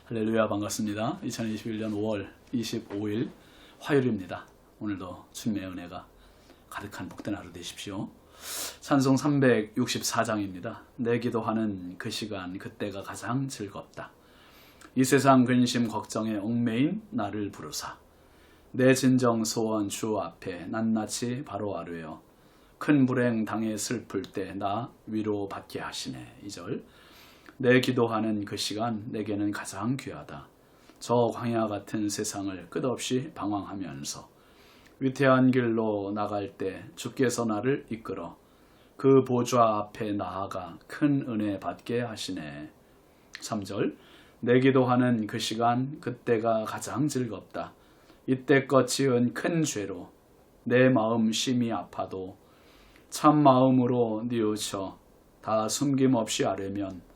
할렐루야, 반갑습니다. 2021년 5월 25일 화요일입니다. 오늘도 주님의 은혜가 가득한 복된 하루 되십시오. 찬송 364장입니다. 내 기도하는 그 시간 그때가 가장 즐겁다. 이 세상 근심 걱정에 얽매인 나를 부르사 내 진정 소원 주 앞에 낱낱이 바로 아뢰어 큰 불행 당해 슬플 때 나 위로받게 하시네. 2절 내 기도하는 그 시간 내게는 가장 귀하다. 저 광야 같은 세상을 끝없이 방황하면서 위태한 길로 나갈 때 주께서 나를 이끌어 그 보좌 앞에 나아가 큰 은혜 받게 하시네. 3절 내 기도하는 그 시간 그때가 가장 즐겁다. 이때껏 지은 큰 죄로 내 마음 심히 아파도 참 마음으로 뉘우쳐 다 숨김없이 아뢰면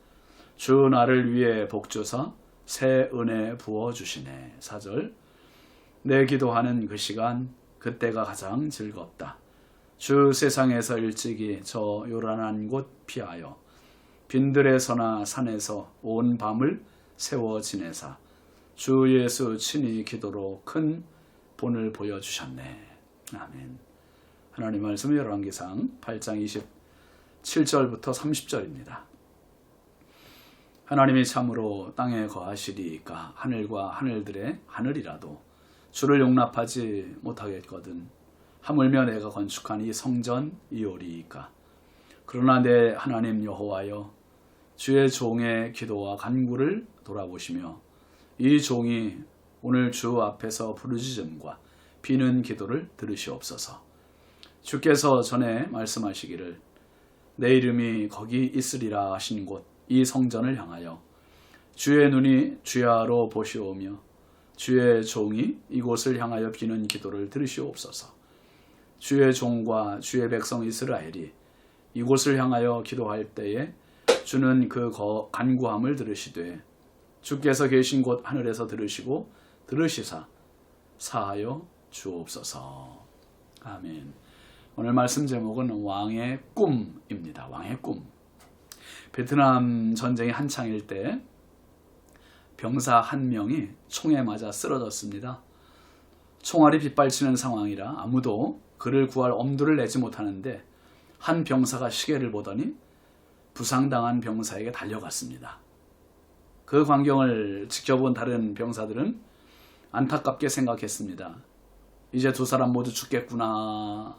주 나를 위해 복주사 새 은혜 부어주시네. 4절 내 기도하는 그 시간 그때가 가장 즐겁다. 주 세상에서 일찍이 저 요란한 곳 피하여 빈들에서나 산에서 온 밤을 세워 지내사 주 예수 친히 기도로 큰 본을 보여주셨네. 아멘. 하나님 말씀 열왕기상 8장 27절부터 30절입니다. 하나님이 참으로 땅에 거하시리이까 하늘과 하늘들의 하늘이라도 주를 용납하지 못하겠거든. 하물며 내가 건축한 이 성전 이오리이까. 그러나 내 하나님 여호와여 주의 종의 기도와 간구를 돌아보시며 이 종이 오늘 주 앞에서 부르짖음과 비는 기도를 들으시옵소서. 주께서 전에 말씀하시기를 내 이름이 거기 있으리라 하신 곳 이 성전을 향하여 주의 눈이 주야로 보시오며 주의 종이 이곳을 향하여 비는 기도를 들으시옵소서. 주의 종과 주의 백성 이스라엘이 이곳을 향하여 기도할 때에 주는 그 간구함을 들으시되 주께서 계신 곳 하늘에서 들으시고 들으시사 사하여 주옵소서. 아멘. 오늘 말씀 제목은 왕의 꿈입니다. 왕의 꿈. 베트남 전쟁이 한창일 때 병사 한 명이 총에 맞아 쓰러졌습니다. 총알이 빗발치는 상황이라 아무도 그를 구할 엄두를 내지 못하는데 한 병사가 시계를 보더니 부상당한 병사에게 달려갔습니다. 그 광경을 지켜본 다른 병사들은 안타깝게 생각했습니다. 이제 두 사람 모두 죽겠구나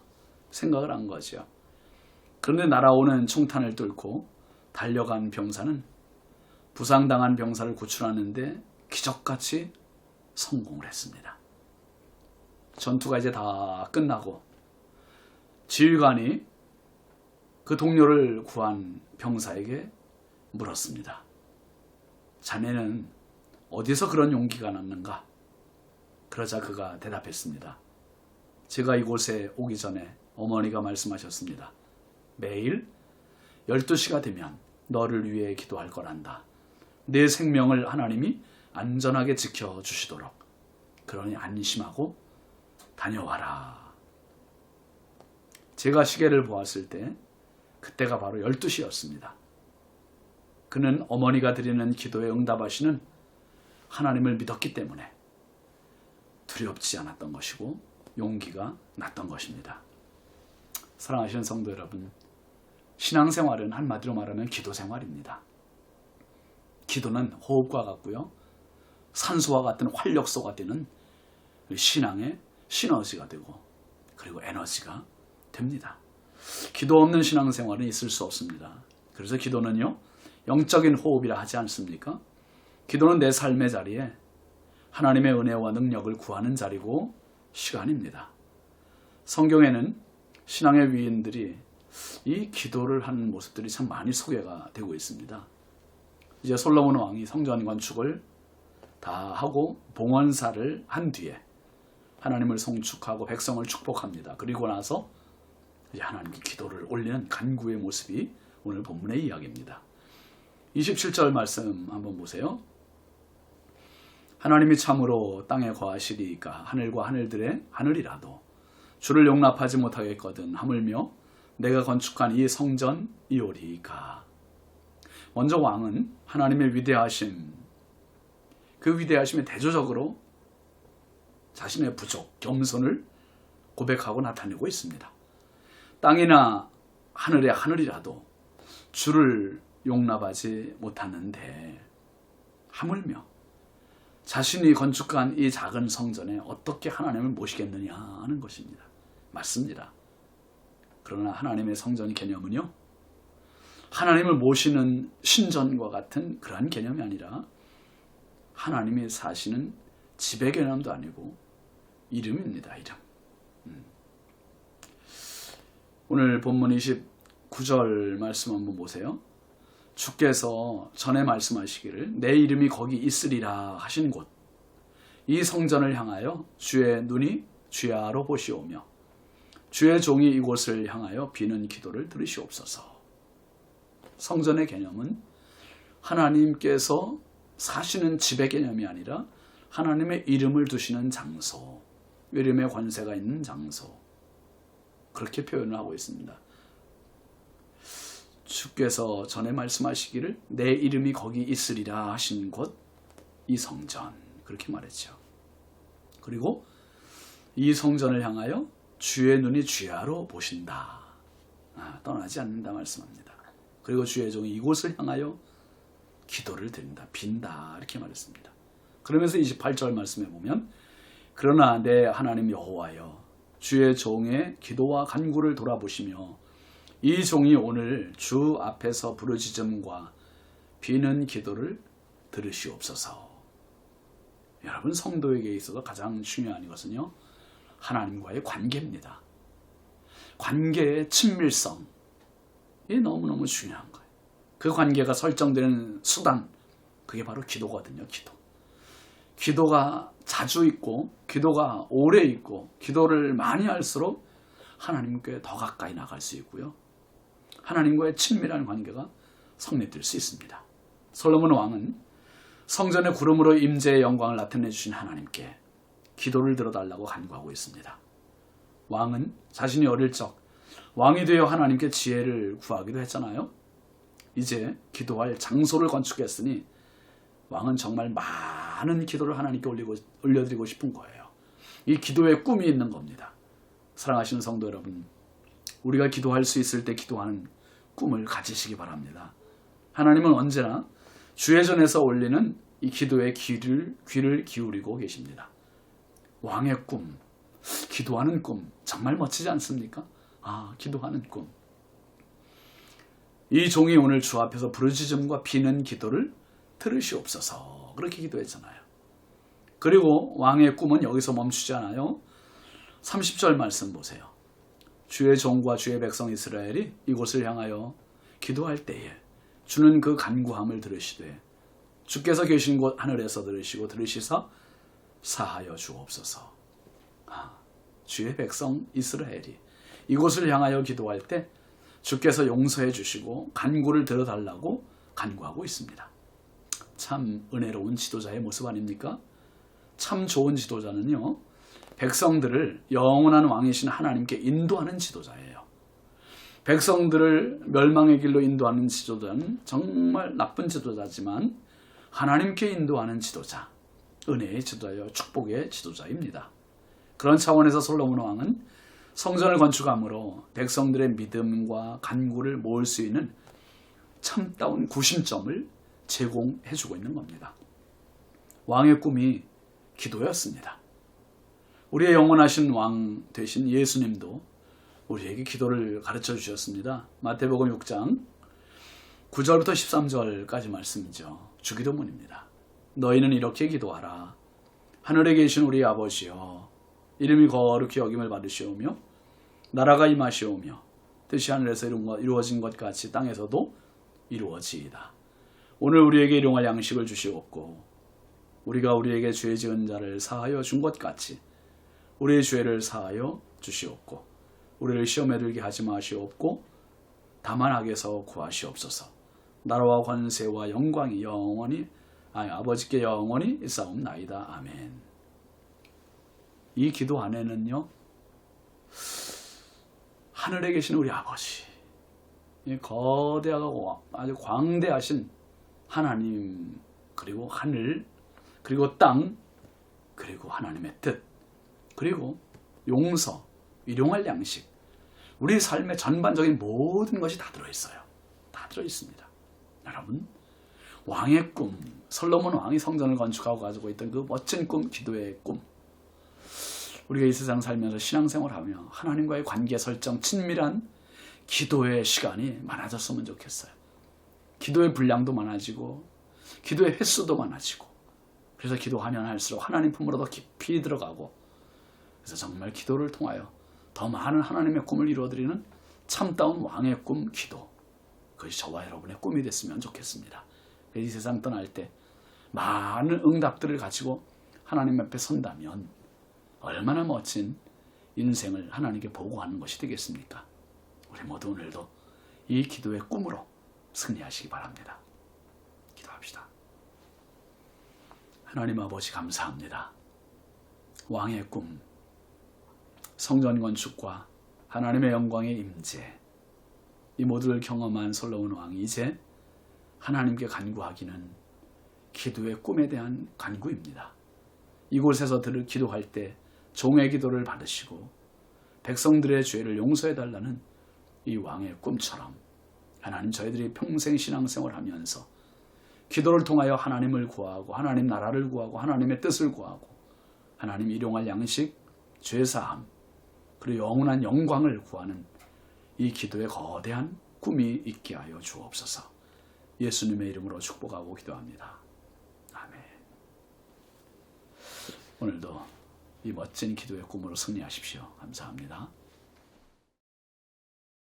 생각을 한 거죠. 그런데 날아오는 총탄을 뚫고 달려간 병사는 부상당한 병사를 구출하는데 기적같이 성공을 했습니다. 전투가 이제 다 끝나고 지휘관이 그 동료를 구한 병사에게 물었습니다. 자네는 어디서 그런 용기가 났는가? 그러자 그가 대답했습니다. 제가 이곳에 오기 전에 어머니가 말씀하셨습니다. 매일 12시가 되면 너를 위해 기도할 거란다. 내 생명을 하나님이 안전하게 지켜주시도록. 그러니 안심하고 다녀와라. 제가 시계를 보았을 때 그때가 바로 12시였습니다. 그는 어머니가 드리는 기도에 응답하시는 하나님을 믿었기 때문에 두렵지 않았던 것이고 용기가 났던 것입니다. 사랑하시는 성도 여러분, 신앙생활은 한마디로 말하면 기도생활입니다. 기도는 호흡과 같고요. 산소와 같은 활력소가 되는 신앙의 시너지가 되고 그리고 에너지가 됩니다. 기도 없는 신앙생활은 있을 수 없습니다. 그래서 기도는요. 영적인 호흡이라 하지 않습니까? 기도는 내 삶의 자리에 하나님의 은혜와 능력을 구하는 자리고 시간입니다. 성경에는 신앙의 위인들이 이 기도를 하는 모습들이 참 많이 소개가 되고 있습니다. 이제 솔로몬 왕이 성전 건축을 다 하고 봉헌사를 한 뒤에 하나님을 송축하고 백성을 축복합니다. 그리고 나서 이제 하나님께 기도를 올리는 간구의 모습이 오늘 본문의 이야기입니다. 27절 말씀 한번 보세요. 하나님이 참으로 땅에 거하시리이까 하늘과 하늘들의 하늘이라도 주를 용납하지 못하겠거든. 하물며 내가 건축한 이 성전 이오리이까. 먼저 왕은 하나님의 위대하심, 그 위대하심에 대조적으로 자신의 부족, 겸손을 고백하고 나타내고 있습니다. 땅이나 하늘의 하늘이라도 주를 용납하지 못하는데 하물며 자신이 건축한 이 작은 성전에 어떻게 하나님을 모시겠느냐 하는 것입니다. 맞습니다. 그러나 하나님의 성전 개념은요, 하나님을 모시는 신전과 같은 그러한 개념이 아니라 하나님이 사시는 집의 개념도 아니고 이름입니다. 이름. 오늘 본문 29절 말씀 한번 보세요. 주께서 전에 말씀하시기를 내 이름이 거기 있으리라 하신 곳, 이 성전을 향하여 주의 눈이 주야로 보시오며 주의 종이 이곳을 향하여 비는 기도를 들으시옵소서. 성전의 개념은 하나님께서 사시는 집의 개념이 아니라 하나님의 이름을 두시는 장소, 이름의 권세가 있는 장소, 그렇게 표현을 하고 있습니다. 주께서 전에 말씀하시기를 내 이름이 거기 있으리라 하신 곳, 이 성전, 그렇게 말했죠. 그리고 이 성전을 향하여 주의 눈이 주야로 보신다, 떠나지 않는다 말씀합니다. 그리고 주의 종이 이곳을 향하여 기도를 드린다, 빈다, 이렇게 말했습니다. 그러면서 28절 말씀에 보면 그러나 내 하나님 여호와여 주의 종의 기도와 간구를 돌아보시며 이 종이 오늘 주 앞에서 부르짖음과 비는 기도를 들으시옵소서. 여러분, 성도에게 있어서 가장 중요한 것은요, 하나님과의 관계입니다. 관계의 친밀성이 너무너무 중요한 거예요. 그 관계가 설정되는 수단, 그게 바로 기도거든요. 기도가 자주 있고 기도가 오래 있고 기도를 많이 할수록 하나님께 더 가까이 나갈 수 있고요, 하나님과의 친밀한 관계가 성립될 수 있습니다. 솔로몬 왕은 성전의 구름으로 임재의 영광을 나타내 주신 하나님께 기도를 들어달라고 간구하고 있습니다. 왕은 자신이 어릴 적 왕이 되어 하나님께 지혜를 구하기도 했잖아요. 이제 기도할 장소를 건축했으니 왕은 정말 많은 기도를 하나님께 올려드리고 싶은 거예요. 이 기도에 꿈이 있는 겁니다. 사랑하시는 성도 여러분, 우리가 기도할 수 있을 때 기도하는 꿈을 가지시기 바랍니다. 하나님은 언제나 주의 전에서 올리는 이 기도에 귀를 기울이고 계십니다. 왕의 꿈, 기도하는 꿈, 정말 멋지지 않습니까? 기도하는 꿈. 이 종이 오늘 주 앞에서 부르짖음과 비는 기도를 들으시옵소서, 그렇게 기도했잖아요. 그리고 왕의 꿈은 여기서 멈추지 않아요. 30절 말씀 보세요. 주의 종과 주의 백성 이스라엘이 이곳을 향하여 기도할 때에 주는 그 간구함을 들으시되 주께서 계신 곳 하늘에서 들으시고 들으시사 사하여 주옵소서. 주의 백성 이스라엘이 이곳을 향하여 기도할 때 주께서 용서해 주시고 간구를 들어달라고 간구하고 있습니다. 참 은혜로운 지도자의 모습 아닙니까? 참 좋은 지도자는요, 백성들을 영원한 왕이신 하나님께 인도하는 지도자예요. 백성들을 멸망의 길로 인도하는 지도자는 정말 나쁜 지도자지만 하나님께 인도하는 지도자, 은혜의 지도자요, 축복의 지도자입니다. 그런 차원에서 솔로몬 왕은 성전을 건축함으로 백성들의 믿음과 간구를 모을 수 있는 참다운 구심점을 제공해주고 있는 겁니다. 왕의 꿈이 기도였습니다. 우리의 영원하신 왕 되신 예수님도 우리에게 기도를 가르쳐 주셨습니다. 마태복음 6장 9절부터 13절까지 말씀이죠. 주기도문입니다. 너희는 이렇게 기도하라. 하늘에 계신 우리 아버지여, 이름이 거룩히 여김을 받으시오며 나라가 임하시오며 뜻이 하늘에서 이루어진 것 같이 땅에서도 이루어지이다. 오늘 우리에게 일용할 양식을 주시옵고 우리가 우리에게 죄 지은 자를 사하여 준 것 같이 우리의 죄를 사하여 주시옵고 우리를 시험에 들게 하지 마시옵고 다만 악에서 구하시옵소서. 나라와 권세와 영광이 아버지께 영원히 있사옵나이다. 아멘. 이 기도 안에는요, 하늘에 계신 우리 아버지, 거대하고 아주 광대하신 하나님, 그리고 하늘, 그리고 땅, 그리고 하나님의 뜻, 그리고 용서, 일용할 양식, 우리 삶의 전반적인 모든 것이 다 들어있어요. 다 들어있습니다. 여러분, 왕의 꿈, 솔로몬 왕이 성전을 건축하고 가지고 있던 그 멋진 꿈, 기도의 꿈, 우리가 이 세상 살면서 신앙생활하며 하나님과의 관계 설정, 친밀한 기도의 시간이 많아졌으면 좋겠어요. 기도의 분량도 많아지고 기도의 횟수도 많아지고, 그래서 기도하면 할수록 하나님 품으로 더 깊이 들어가고, 그래서 정말 기도를 통하여 더 많은 하나님의 꿈을 이루어드리는 참다운 왕의 꿈, 기도, 그것이 저와 여러분의 꿈이 됐으면 좋겠습니다. 이 세상 떠날 때 많은 응답들을 가지고 하나님 앞에 선다면 얼마나 멋진 인생을 하나님께 보고하는 것이 되겠습니까? 우리 모두 오늘도 이 기도의 꿈으로 승리하시기 바랍니다. 기도합시다. 하나님 아버지, 감사합니다. 왕의 꿈, 성전 건축과 하나님의 영광의 임재, 이 모두를 경험한 솔로몬 왕이 이제 하나님께 간구하기는 기도의 꿈에 대한 간구입니다. 이곳에서 기도할 때 종의 기도를 받으시고 백성들의 죄를 용서해달라는 이 왕의 꿈처럼, 하나님, 저희들이 평생 신앙생활하면서 기도를 통하여 하나님을 구하고 하나님 나라를 구하고 하나님의 뜻을 구하고 하나님 일용할 양식, 죄사함, 그리고 영원한 영광을 구하는 이 기도의 거대한 꿈이 있게 하여 주옵소서. 예수님의 이름으로 축복하고 기도합니다. 아멘. 오늘도 이 멋진 기도의 꿈으로 승리하십시오. 감사합니다.